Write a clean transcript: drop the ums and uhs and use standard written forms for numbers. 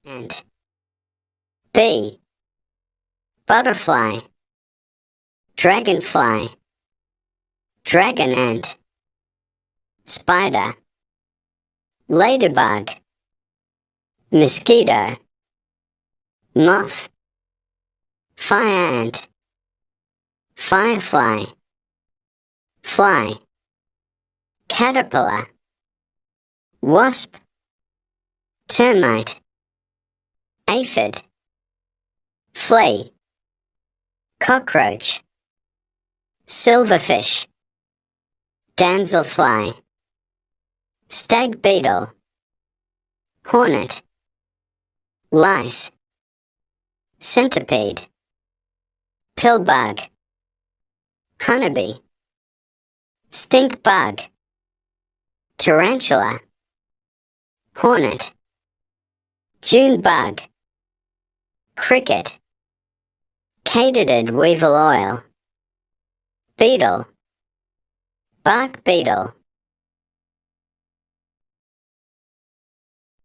ant. B. Butterfly, dragonfly, dragon ant, spider, ladybug, mosquito, moth, fire ant, firefly, fly, caterpillar, wasp, termite, aphid, flea, cockroach, silverfish, damselfly, stag beetle, hornet, lice, centipede, pillbug, honeybee, stink bug, tarantula, hornet, June bug, cricket, katydid weevil oil, beetle, bark beetle,